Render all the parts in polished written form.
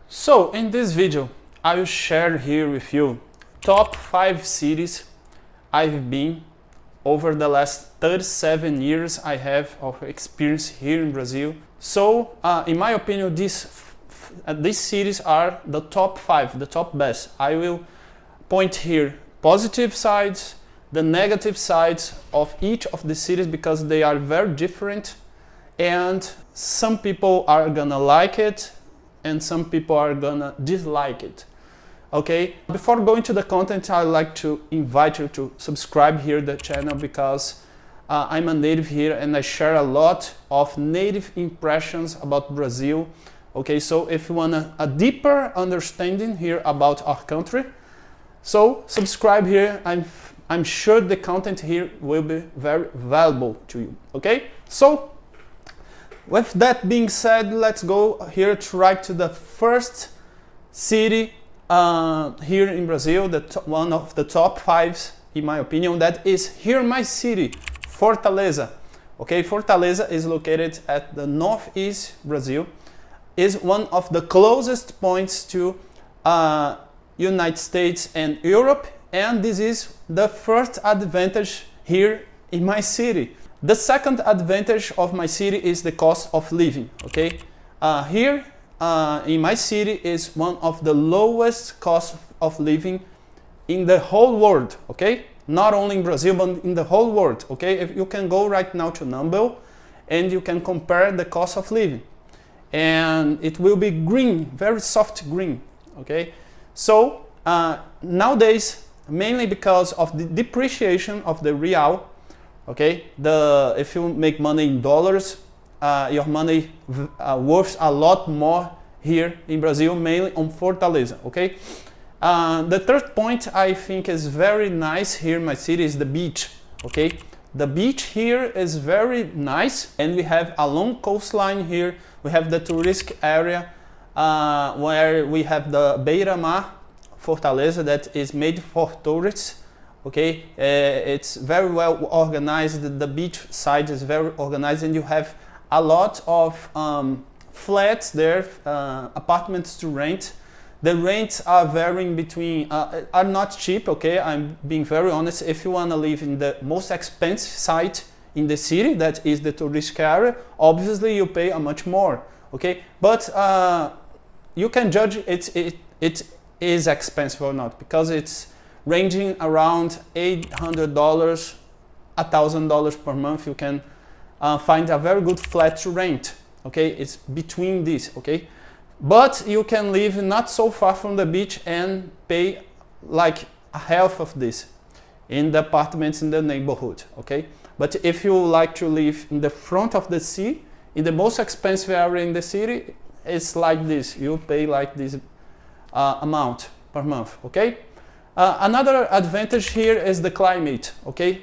So in this video, I will share here with you top 5 cities I've been over the last 37 years I have of experience here in Brazil. So in my opinion, these cities are the top 5, the top best. I will point here positive sides, the negative sides of each of the cities because they are very different and some people are gonna like it and some people are gonna dislike it. Okay, before going to the content, I'd like to invite you to subscribe here to the channel because I'm a native here and I share a lot of native impressions about Brazil. Okay, so if you want a deeper understanding here about our country, so subscribe here. I'm sure the content here will be very valuable to you. Okay, so with that being said, let's go here right to the first city here in Brazil, one of the top 5 in my opinion, that is here my city, Fortaleza. Okay, Fortaleza is located at the northeast Brazil, is one of the closest points to United States and Europe, and this is the first advantage here in my city. The second advantage of my city is the cost of living. Okay, here in my city is one of the lowest cost of living in the whole world. Okay, not only in Brazil but in the whole world. Okay, if you can go right now to Number and you can compare the cost of living, and it will be green, very soft green. Okay, so nowadays, mainly because of the depreciation of the real. Okay, if you make money in dollars, your money worth a lot more here in Brazil, mainly on Fortaleza. Okay, the third point I think is very nice here in my city is the beach. Okay, the beach here is very nice, and we have a long coastline here. We have the tourist area where we have the Beira-Mar Fortaleza that is made for tourists. Okay, it's very well organized. The beach side is very organized, and you have a lot of flats there, apartments to rent. The rents are varying between, are not cheap. Okay, I'm being very honest. If you want to live in the most expensive site in the city, that is the tourist area, obviously you pay a much more. Okay, but you can judge it is expensive or not because it's ranging around $800, $1,000 per month. You can find a very good flat to rent. Okay, it's between these. Okay, but you can live not so far from the beach and pay like a half of this in the apartments in the neighborhood. Okay, but if you like to live in the front of the sea, in the most expensive area in the city, it's like this. You pay like this amount per month. Okay. Another advantage here is the climate. Okay,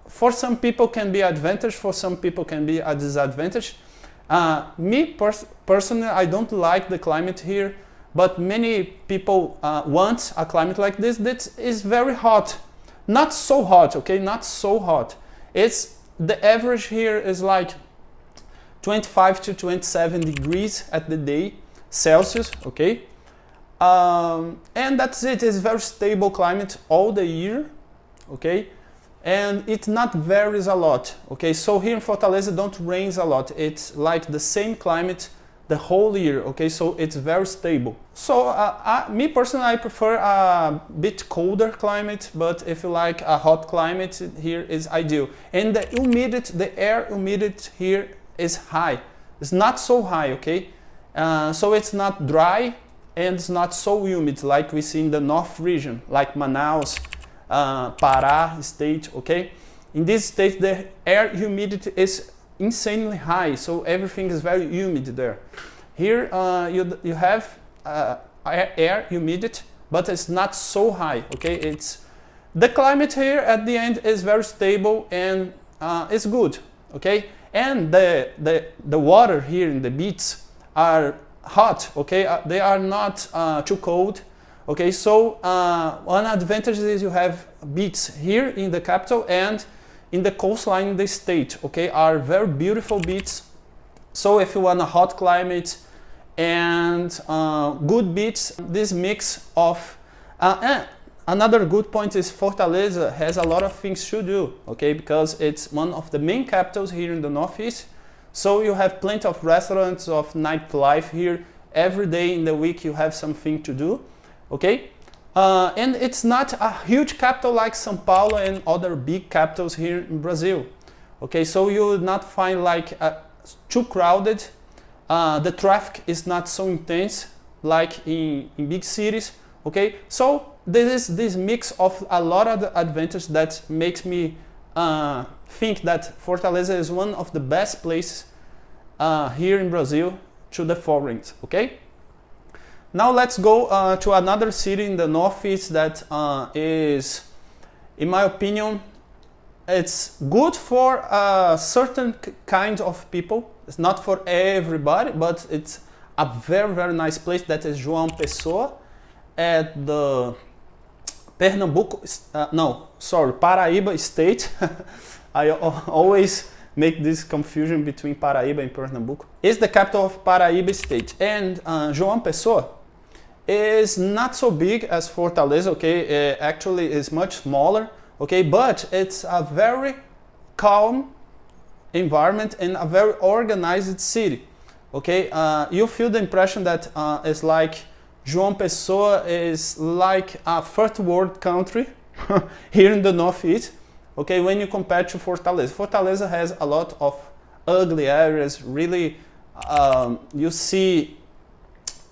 for some people can be advantage, for some people can be a disadvantage. Me personally, I don't like the climate here, but many people want a climate like this that is very hot, not so hot. Okay, not so hot. It's the average here is like 25 to 27 degrees at the day Celsius. Okay. And that's it. It's very stable climate all the year. Okay, and it not varies a lot. Okay, so here in Fortaleza don't rains a lot. It's like the same climate the whole year. Okay, so it's very stable. So me personally, I prefer a bit colder climate, but if you like a hot climate, here is ideal. And the humidity, the air humidity here is high. It's not so high. Okay, so it's not dry and it's not so humid like we see in the north region, like Manaus, Pará state. Okay, in this state the air humidity is insanely high, so everything is very humid there. Here you have air humidity, but it's not so high. Okay, it's the climate here at the end is very stable and it's good. Okay, and the water here in the beach are hot. Okay, they are not too cold. Okay, so one advantage is you have beaches here in the capital and in the coastline in the state. Okay, are very beautiful beaches. So if you want a hot climate and good beaches. This mix of another good point is Fortaleza has a lot of things to do, okay, because it's one of the main capitals here in the Northeast. So you have plenty of restaurants, of nightlife here. Every day in the week you have something to do, okay? And it's not a huge capital like São Paulo and other big capitals here in Brazil, okay? So you will not find like too crowded. The traffic is not so intense like in big cities, okay? So there is this mix of a lot of advantages that makes me think that Fortaleza is one of the best places here in Brazil to the foreigners, okay? Now let's go to another city in the Northeast that is, in my opinion, it's good for a certain kind of people. It's not for everybody, but it's a very, very nice place. That is João Pessoa at the Paraíba state. I always make this confusion between Paraíba and Pernambuco. It's the capital of Paraíba state, and João Pessoa is not so big as Fortaleza, okay? Actually is much smaller, okay? But it's a very calm environment and a very organized city, okay? You feel the impression that it's like João Pessoa is like a first world country here in the Northeast, okay, when you compare to Fortaleza. Fortaleza has a lot of ugly areas, really, you see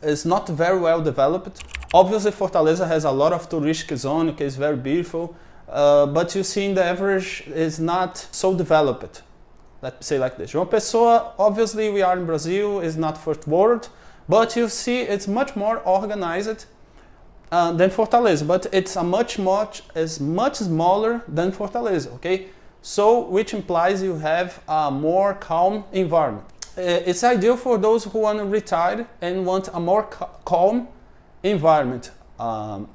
it's not very well developed. Obviously Fortaleza has a lot of touristic zone, okay, it's very beautiful, but you see in the average is not so developed. Let's say like this. João Pessoa, obviously we are in Brazil, is not first world, but you see it's much more organized than Fortaleza, but it's much smaller than Fortaleza, okay? So, which implies you have a more calm environment. It's ideal for those who want to retire and want a more calm environment.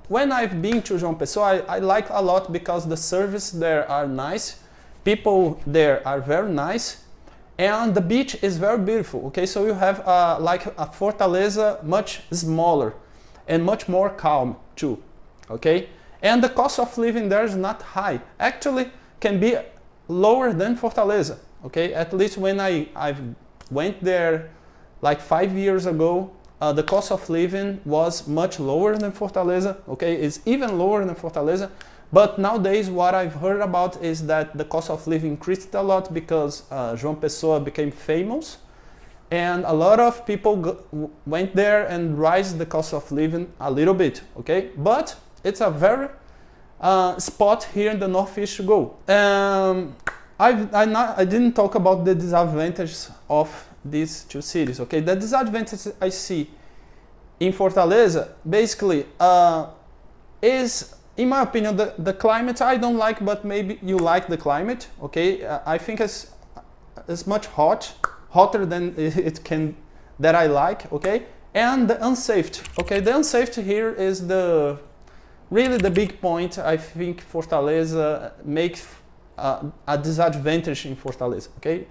When I've been to João Pessoa, I like a lot because the service there are nice, people there are very nice, and the beach is very beautiful, okay? So you have like a Fortaleza much smaller and much more calm too, okay? And the cost of living there is not high. Actually, can be lower than Fortaleza, okay? At least when I've went there like 5 years ago, the cost of living was much lower than Fortaleza, okay? It's even lower than Fortaleza. But nowadays what I've heard about is that the cost of living increased a lot because João Pessoa became famous, and a lot of people went there and raised the cost of living a little bit, okay? But it's a very spot here in the Northeast to go. I didn't talk about the disadvantages of these two cities, okay? The disadvantage I see in Fortaleza basically is, in my opinion, the climate I don't like, but maybe you like the climate, okay? I think it's much hotter than that I like, okay? And the unsafety, okay? The unsafety here is really the big point. I think Fortaleza makes a disadvantage in Fortaleza, okay?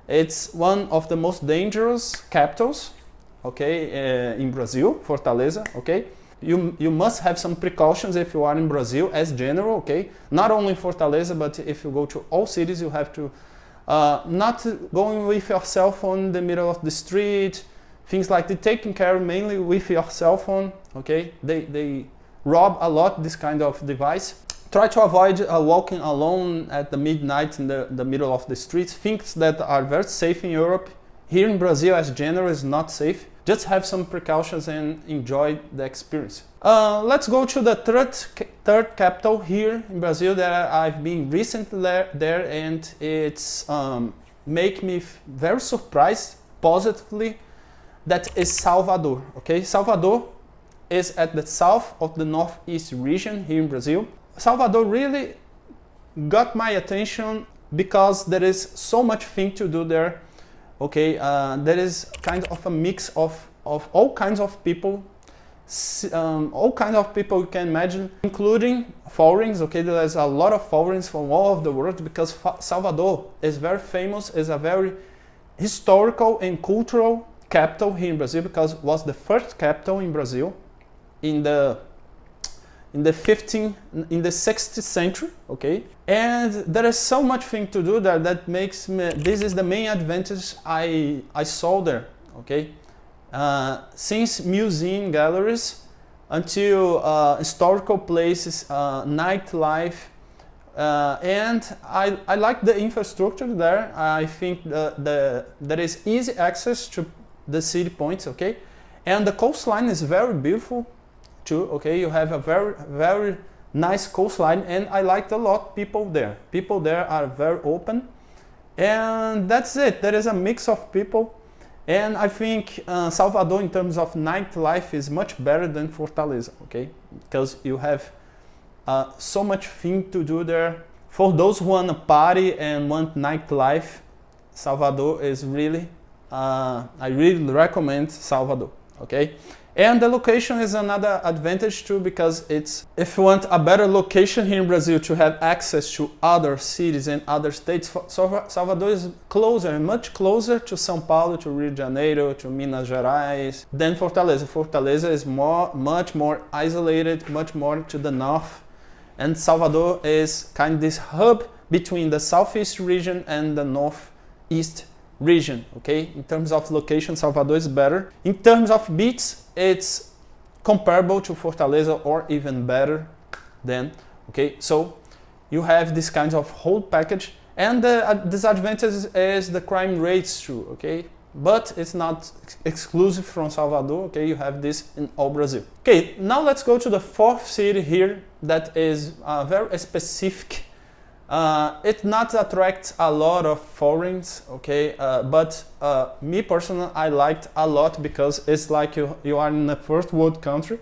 It's one of the most dangerous capitals, okay, in Brazil, Fortaleza, okay? You must have some precautions if you are in Brazil as general, okay? Not only Fortaleza, but if you go to all cities, you have to not going with your cell phone in the middle of the street, things like that, taking care mainly with your cell phone, okay? They rob a lot this kind of device. Try to avoid walking alone at the midnight in the middle of the streets, things that are very safe in Europe. Here in Brazil as general is not safe. Just have some precautions and enjoy the experience. Let's go to the third capital here in Brazil that I've been recently there, and it's make me very surprised positively. That is Salvador, okay? Salvador is at the south of the Northeast region here in Brazil. Salvador really got my attention because there is so much thing to do there. Okay, there is kind of a mix of all kinds of people, all kinds of people you can imagine, including foreigners. Okay, there's a lot of foreigners from all over the world because Salvador is very famous, is a very historical and cultural capital here in Brazil because it was the first capital in Brazil in the 16th century, okay? And there is so much thing to do there that makes me, this is the main advantage I saw there, okay? Since museum galleries until historical places, nightlife, and I like the infrastructure there. I think there is easy access to the city points, okay? And the coastline is very beautiful too, okay? You have a very nice coastline, and I liked a lot people there. People there are very open, and that's it. There is a mix of people, and I think Salvador in terms of nightlife is much better than Fortaleza, okay? Because you have so much thing to do there. For those who want to party and want nightlife, Salvador is really, I really recommend Salvador, okay? And the location is another advantage too, because it's, if you want a better location here in Brazil to have access to other cities and other states, Salvador is closer, much closer to São Paulo, to Rio de Janeiro, to Minas Gerais than Fortaleza. Fortaleza is much more isolated, much more to the north. And Salvador is kind of this hub between the southeast region and the northeast region, okay? In terms of location, Salvador is better. In terms of beach, it's comparable to Fortaleza or even better than, okay? So you have this kind of whole package, and the disadvantage is the crime rates too, okay? But it's not exclusive from Salvador, okay? You have this in all Brazil. Okay, now let's go to the fourth city here that is very specific. It not attracts a lot of foreigners, okay? But me personally, I liked a lot because it's like you are in a first world country,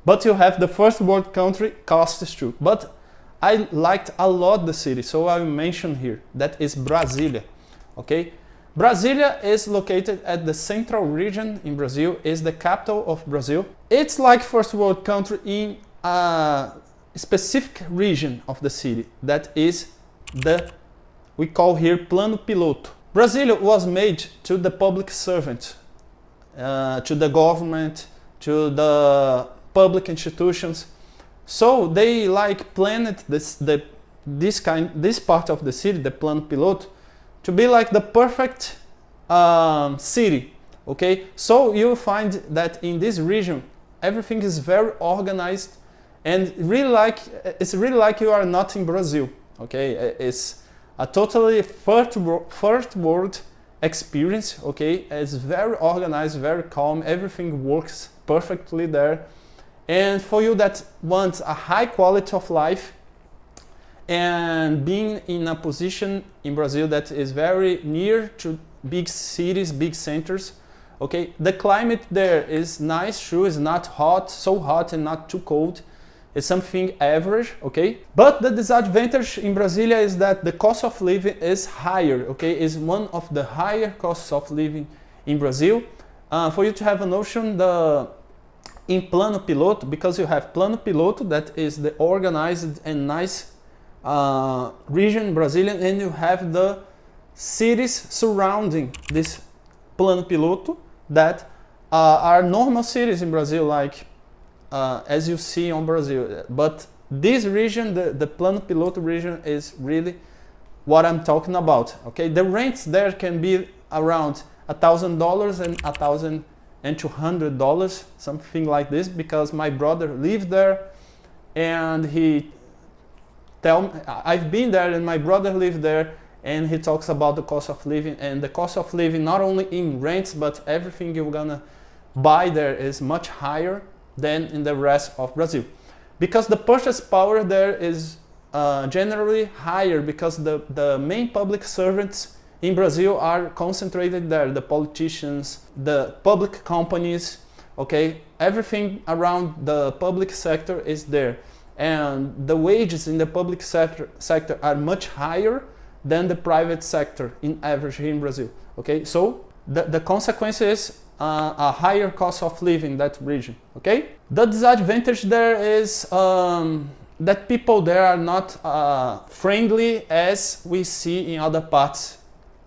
but you have the first world country costs too. But I liked a lot the city, so I will mention here that is Brasilia, okay? Brasilia is located at the central region in Brazil, is the capital of Brazil. It's like first world country in a specific region of the city that is we call here plano piloto. Brasilia was made to the public servant, to the government, to the public institutions. So they like planned this part of the city, the plano piloto, to be like the perfect city, okay? So you'll find that in this region, everything is very organized, and it's really like you are not in Brazil, okay? It's a totally first world experience, okay? It's very organized, very calm, everything works perfectly there. And for you that want a high quality of life, and being in a position in Brazil that is very near to big cities, big centers, okay? The climate there is nice, sure, it's not hot, so hot and not too cold. It's something average, okay? But the disadvantage in Brasilia is that the cost of living is higher, okay? Is one of the higher costs of living in Brazil. For you to have a notion, in plano piloto, because you have plano piloto, that is the organized and nice region Brazilian, and you have the cities surrounding this plano piloto that are normal cities in Brazil, like as you see on Brazil. But this region, the plano piloto region, is really what I'm talking about, okay? The rents there can be around $1,000 and $1,200, something like this, because my brother lived there, and I've been there, and my brother lived there, and he talks about the cost of living, and the cost of living not only in rents, but everything you're gonna buy there is much higher than in the rest of Brazil, because the purchase power there is generally higher, because the main public servants in Brazil are concentrated there, the politicians, the public companies, okay? Everything around the public sector is there. And the wages in the public sector are much higher than the private sector in average here in Brazil, okay? So the consequence is a higher cost of living in that region, okay? The disadvantage there is that people there are not friendly as we see in other parts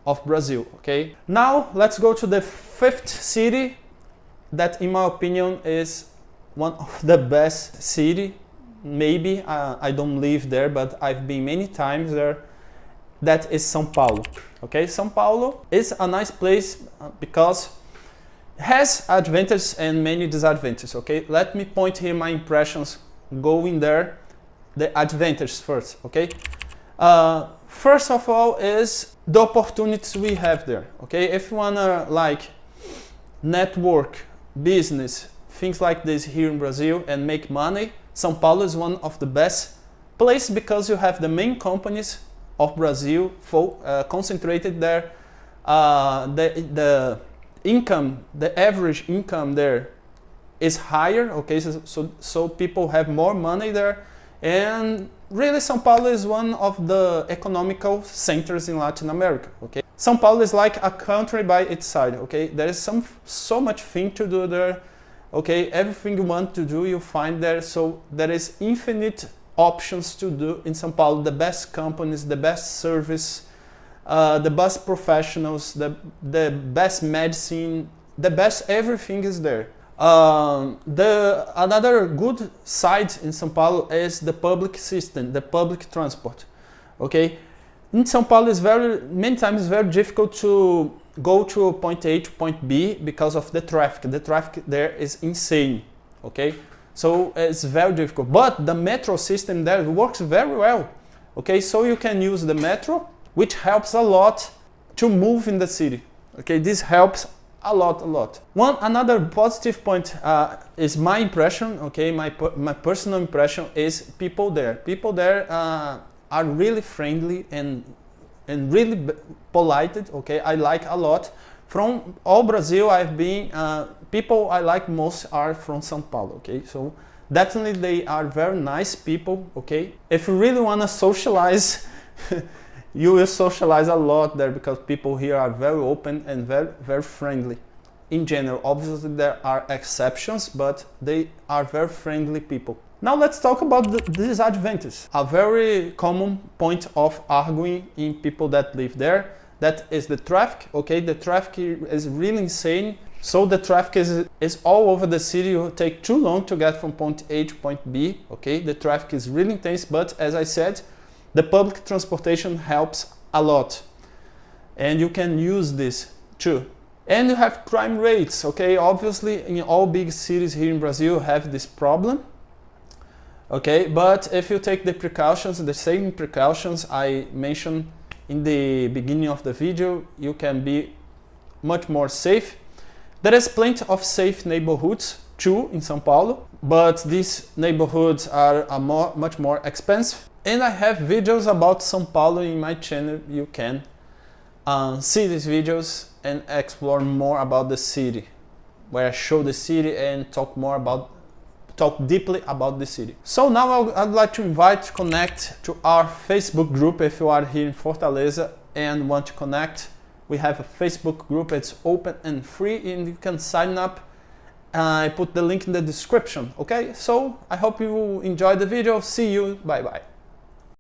of Brazil, okay? Now let's go to the fifth city that in my opinion is one of the best city, maybe I don't live there, but I've been many times there. That is São Paulo. Okay, São Paulo is a nice place because it has advantages and many disadvantages. Okay, let me point here my impressions going there. The advantages first. Okay, first of all is the opportunities we have there. Okay, if you wanna like network, business, things like this here in Brazil and make money, São Paulo is one of the best places because you have the main companies of Brazil concentrated there. The income, the average income there is higher. Okay, so people have more money there, and really São Paulo is one of the economical centers in Latin America. Okay, São Paulo is like a country by its side. Okay, there is so much thing to do there. Okay, everything you want to do you find there, so there is infinite options to do in São Paulo. The best companies, the best service, the best professionals, the best medicine, the best everything is there. Another good side in São Paulo is the public system, the public transport. Okay, in São Paulo is many times very difficult to go to point A to point B because of the traffic. The traffic there is insane. Okay, so it's very difficult. But the metro system there works very well. Okay, so you can use the metro, which helps a lot to move in the city. Okay, this helps a lot. Another positive point is my impression. Okay, my personal impression is people there. People there are really friendly and really polite. Okay, I like a lot. From all Brazil, I've been people I like most are from São Paulo. Okay, so definitely they are very nice people. Okay, if you really wanna socialize, you will socialize a lot there because people here are very open and very friendly. In general, obviously there are exceptions, but they are very friendly people. Now let's talk about the disadvantages. A very common point of arguing in people that live there, that is the traffic. Okay, the traffic is really insane. So the traffic is all over the city. It will take too long to get from point A to point B. Okay, the traffic is really intense, but as I said, the public transportation helps a lot. And you can use this too. And you have crime rates. Okay, obviously in all big cities here in Brazil have this problem. Okay, but if you take the precautions, the same precautions I mentioned in the beginning of the video, you can be much more safe. There is plenty of safe neighborhoods too in São Paulo, but these neighborhoods are much more expensive. And I have videos about São Paulo in my channel. You can see these videos and explore more about the city, where I show the city and talk deeply about the city. So now I'd like to connect to our Facebook group. If you are here in Fortaleza and want to connect, we have a Facebook group. It's open and free and you can sign up. I put the link in the description. Okay, so I hope you enjoyed the video. See you. Bye bye.